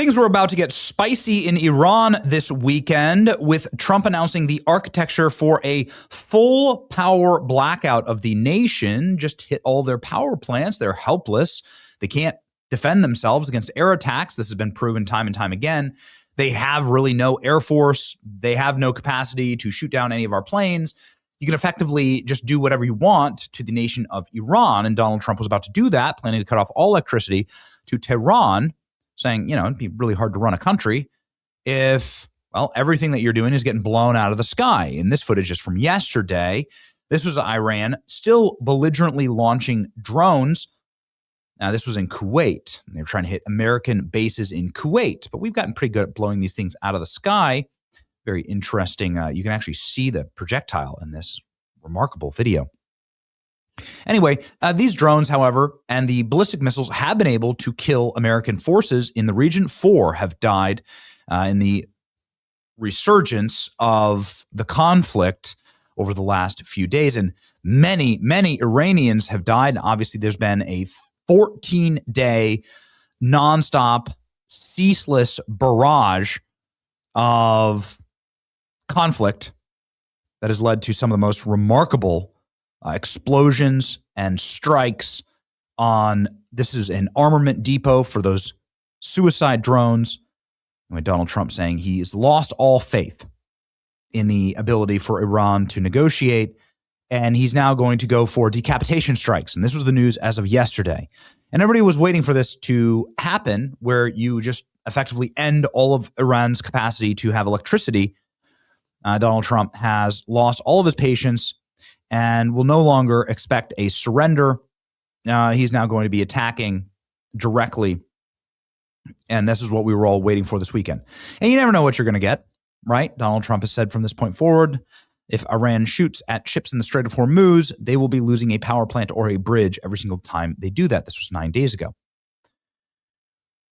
Things were about to get spicy in Iran this weekend, with Trump announcing the architecture for a full power blackout of the nation. Just hit all their power plants. They're helpless. They can't defend themselves against air attacks. This has been proven time and time again. They have really no air force. They have no capacity to shoot down any of our planes. You can effectively just do whatever you want to the nation of Iran. And Donald Trump was about to do that, planning to cut off all electricity to Tehran, saying, it'd be really hard to run a country if, everything that you're doing is getting blown out of the sky. And this footage is from yesterday. This was Iran still belligerently launching drones. Now, this was in Kuwait. They were trying to hit American bases in Kuwait, but we've gotten pretty good at blowing these things out of the sky. Very interesting. You can actually see the projectile in this remarkable video. Anyway, these drones, however, and the ballistic missiles have been able to kill American forces in the region. 4 have died in the resurgence of the conflict over the last few days. And many, many Iranians have died. Obviously, there's been a 14-day nonstop, ceaseless barrage of conflict that has led to some of the most remarkable explosions and strikes on, this is an armament depot for those suicide drones. And Donald Trump saying he's lost all faith in the ability for Iran to negotiate, and he's now going to go for decapitation strikes. And this was the news as of yesterday. And everybody was waiting for this to happen, where you just effectively end all of Iran's capacity to have electricity. Donald Trump has lost all of his patience and will no longer expect a surrender. He's now going to be attacking directly. And this is what we were all waiting for this weekend. And you never know what you're going to get, right? Donald Trump has said from this point forward, if Iran shoots at ships in the Strait of Hormuz, they will be losing a power plant or a bridge every single time they do that. This was 9 days ago.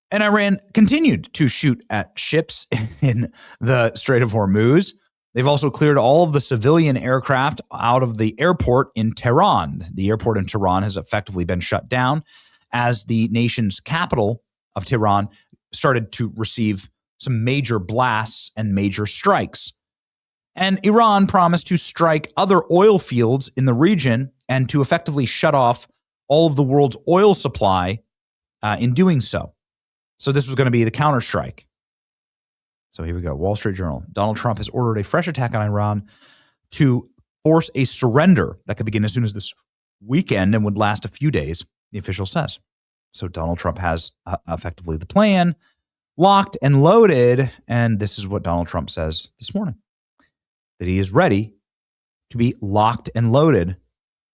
And Iran continued to shoot at ships in the Strait of Hormuz. They've also cleared all of the civilian aircraft out of the airport in Tehran. The airport in Tehran has effectively been shut down as the nation's capital of Tehran started to receive some major blasts and major strikes. And Iran promised to strike other oil fields in the region and to effectively shut off all of the world's oil supply in doing so. So this was going to be the counterstrike. So here we go. Wall Street Journal. Donald Trump has ordered a fresh attack on Iran to force a surrender that could begin as soon as this weekend and would last a few days, the official says. So Donald Trump has effectively the plan locked and loaded. And this is what Donald Trump says this morning, that he is ready to be locked and loaded,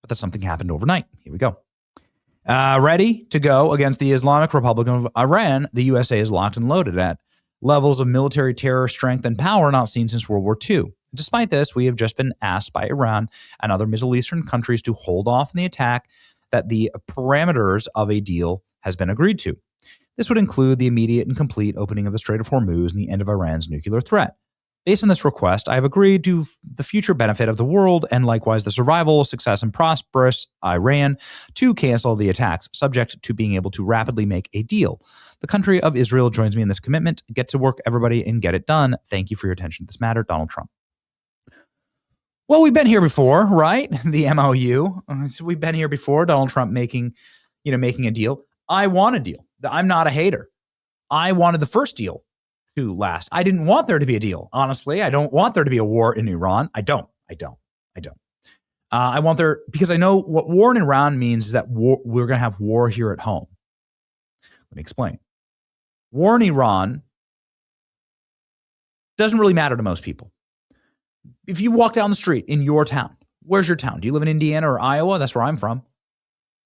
but that something happened overnight. Here we go. Ready to go against the Islamic Republic of Iran, the USA is locked and loaded at levels of military terror, strength, and power not seen since World War II. Despite this, we have just been asked by Iran and other Middle Eastern countries to hold off in the attack, that the parameters of a deal has been agreed to. This would include the immediate and complete opening of the Strait of Hormuz and the end of Iran's nuclear threat. Based on this request, I have agreed to the future benefit of the world and likewise the survival, success, and prosperous Iran to cancel the attacks, subject to being able to rapidly make a deal. The country of Israel joins me in this commitment. Get to work, everybody, and get it done. Thank you for your attention to this matter, Donald Trump. Well, we've been here before, right? The MOU. So we've been here before. Donald Trump making a deal. I want a deal. I'm not a hater. I wanted the first deal to last. I didn't want there to be a deal. Honestly, I don't want there to be a war in Iran. I don't. I want there, because I know what war in Iran means is that we're going to have war here at home. Let me explain. War in Iran doesn't really matter to most people. If you walk down the street in your town, where's your town? Do you live in Indiana or Iowa? That's where I'm from.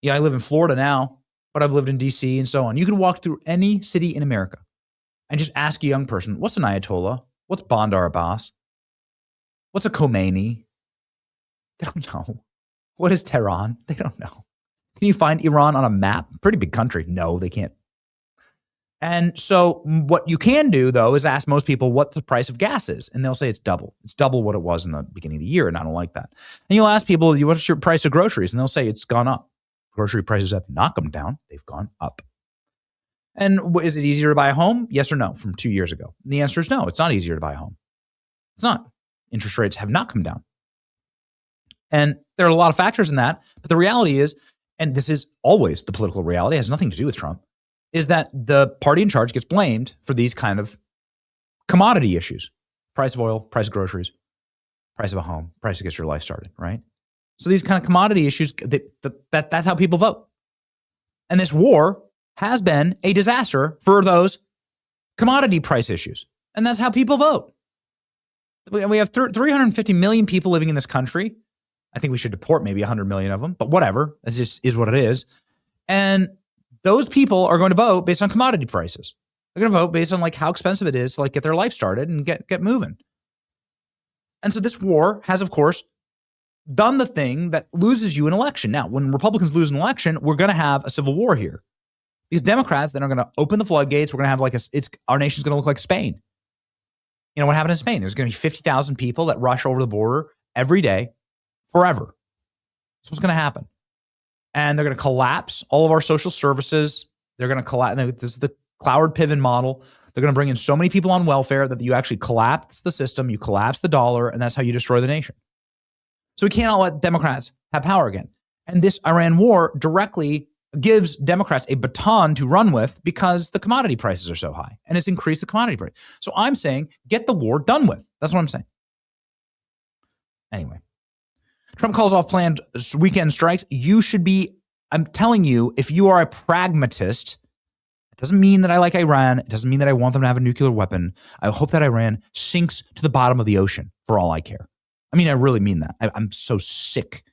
Yeah, I live in Florida now, but I've lived in DC and so on. You can walk through any city in America and just ask a young person, what's an Ayatollah? What's Bandar Abbas? What's a Khomeini? They don't know. What is Tehran? They don't know. Can you find Iran on a map? Pretty big country. No, they can't. And so what you can do, though, is ask most people what the price of gas is. And they'll say it's double. It's double what it was in the beginning of the year. And I don't like that. And you'll ask people, what's your price of groceries? And they'll say it's gone up. Grocery prices have not come down. They've gone up. And is it easier to buy a home? Yes or no from 2 years ago? And the answer is no. It's not easier to buy a home. It's not. Interest rates have not come down. And there are a lot of factors in that. But the reality is, and this is always the political reality, it has nothing to do with Trump, is that the party in charge gets blamed for these kind of commodity issues. Price of oil, price of groceries, price of a home, price to get your life started, right? So these kind of commodity issues, that's how people vote. And this war has been a disaster for those commodity price issues. And that's how people vote. We have 350 million people living in this country. I think we should deport maybe 100 million of them, but whatever. It just is what it is. And those people are going to vote based on commodity prices. They're going to vote based on like how expensive it is to like get their life started and get moving. And so this war has, of course, done the thing that loses you an election. Now, when Republicans lose an election, we're going to have a civil war here. These Democrats then are going to open the floodgates. We're going to have like our nation's going to look like Spain. You know what happened in Spain? There's going to be 50,000 people that rush over the border every day, forever. That's what's going to happen. And they're going to collapse all of our social services. They're going to collapse. This is the Cloward Piven model. They're going to bring in so many people on welfare that you actually collapse the system, you collapse the dollar, and that's how you destroy the nation. So we cannot let Democrats have power again. And this Iran war directly gives Democrats a baton to run with because the commodity prices are so high, and it's increased the commodity price. So I'm saying get the war done with. That's what I'm saying. Anyway, Trump calls off planned weekend strikes. You should be, I'm telling you, if you are a pragmatist, it doesn't mean that I like Iran. It doesn't mean that I want them to have a nuclear weapon. I hope that Iran sinks to the bottom of the ocean for all I care. I mean, I really mean that. I'm so sick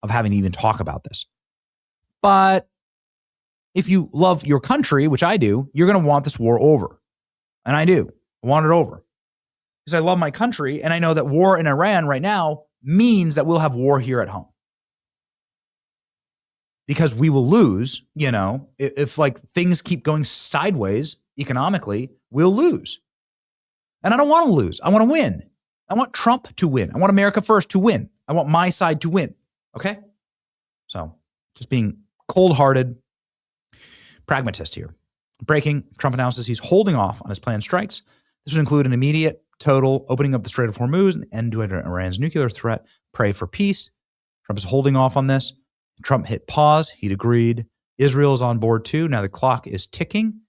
of having to even talk about this. But if you love your country, which I do, you're going to want this war over. And I do. I want it over. Because I love my country, and I know that war in Iran right now means that we'll have war here at home. Because we will lose, you know, if like things keep going sideways economically, we'll lose. And I don't want to lose. I want to win. I want Trump to win. I want America first to win. I want my side to win. Okay? So just being cold-hearted pragmatist here. Breaking, Trump announces he's holding off on his planned strikes. This would include an immediate, total opening up the Strait of Hormuz, an end to Iran's nuclear threat, pray for peace. Trump is holding off on this. Trump hit pause. He'd agreed. Israel is on board too. Now the clock is ticking.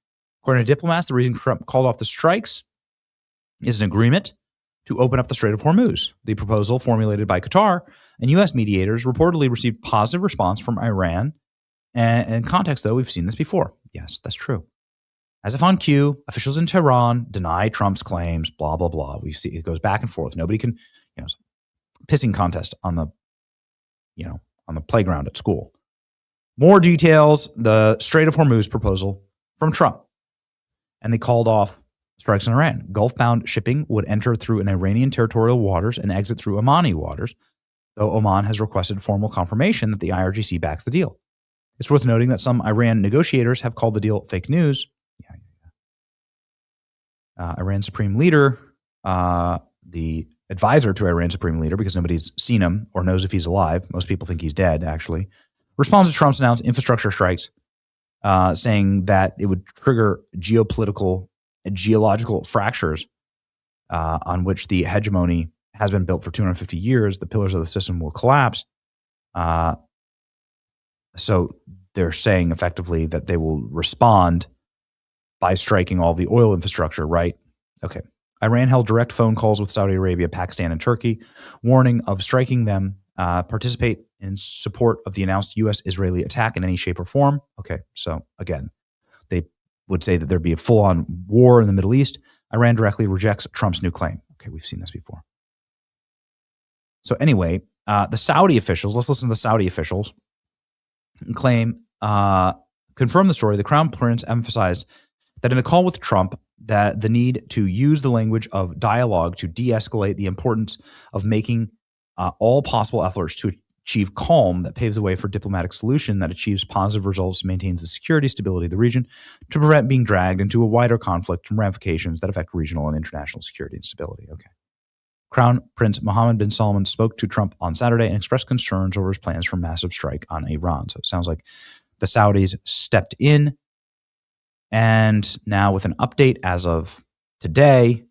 According to diplomats, the reason Trump called off the strikes is an agreement to open up the Strait of Hormuz. The proposal, formulated by Qatar and U.S. mediators, reportedly received positive response from Iran. And in context, though, we've seen this before. Yes, that's true. As if on cue, officials in Tehran deny Trump's claims, blah, blah, blah. We see it goes back and forth. Nobody can, you know, pissing contest on the, you know, on the playground at school. More details, the Strait of Hormuz proposal from Trump. And they called off strikes in Iran. Gulf-bound shipping would enter through an Iranian territorial waters and exit through Omani waters, though Oman has requested formal confirmation that the IRGC backs the deal. It's worth noting that some Iran negotiators have called the deal fake news. Iran Supreme Leader, the advisor to Iran Supreme Leader, because nobody's seen him or knows if he's alive. Most people think he's dead, actually. Responds to Trump's announced infrastructure strikes, saying that it would trigger geopolitical and geological fractures on which the hegemony has been built for 250 years. The pillars of the system will collapse. So they're saying effectively that they will respond by striking all the oil infrastructure, right? Okay. Iran held direct phone calls with Saudi Arabia, Pakistan, and Turkey, warning of striking them, participate in support of the announced U.S.-Israeli attack in any shape or form. Okay, so again, they would say that there'd be a full-on war in the Middle East. Iran directly rejects Trump's new claim. Okay, we've seen this before. So anyway, the Saudi officials, let's listen to the Saudi officials, claim, confirm the story. The Crown Prince emphasized that in a call with Trump, that the need to use the language of dialogue to de-escalate, the importance of making all possible efforts to achieve calm that paves the way for diplomatic solution that achieves positive results, maintains the security, stability of the region, to prevent being dragged into a wider conflict and ramifications that affect regional and international security and stability. Okay. Crown Prince Mohammed bin Salman spoke to Trump on Saturday and expressed concerns over his plans for a massive strike on Iran. So it sounds like the Saudis stepped in And now with an update as of today,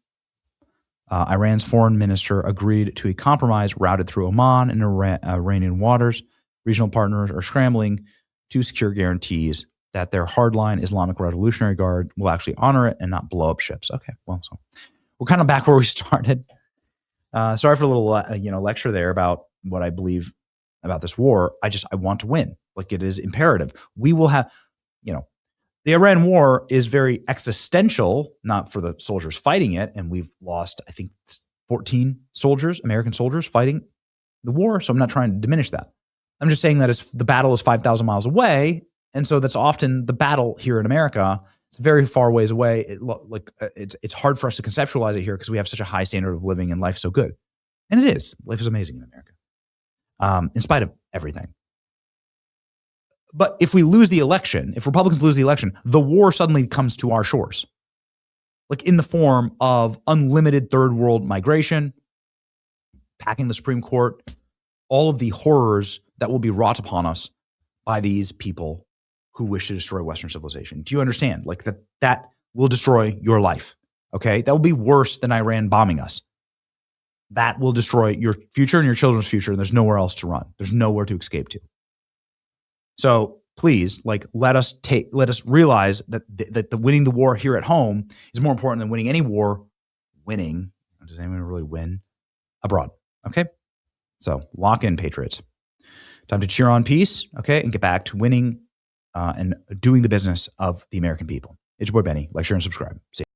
Iran's foreign minister agreed to a compromise routed through Oman and Iranian waters. Regional partners are scrambling to secure guarantees that their hardline Islamic Revolutionary Guard will actually honor it and not blow up ships. Okay, well, so we're kind of back where we started. Sorry for a little, lecture there about what I believe about this war. I want to win. Like, it is imperative. We will have, the Iran war is very existential, not for the soldiers fighting it. And we've lost, I think, 14 soldiers, American soldiers fighting the war. So I'm not trying to diminish that. I'm just saying that the battle is 5,000 miles away. And so that's often the battle here in America. It's very far ways away. It's hard for us to conceptualize it here because we have such a high standard of living and life's so good. And it is. Life is amazing in America, in spite of everything. But if we lose the election, if Republicans lose the election, the war suddenly comes to our shores, like in the form of unlimited third world migration, packing the Supreme Court, all of the horrors that will be wrought upon us by these people who wish to destroy Western civilization. Do you understand? Like that will destroy your life. Okay. That will be worse than Iran bombing us. That will destroy your future and your children's future. And there's nowhere else to run. There's nowhere to escape to. So please, let us realize that the winning the war here at home is more important than winning any war. Does anyone really win abroad? Okay. So lock in, patriots. Time to cheer on peace. Okay. And get back to winning and doing the business of the American people. It's your boy Benny. Like, share, and subscribe. See you.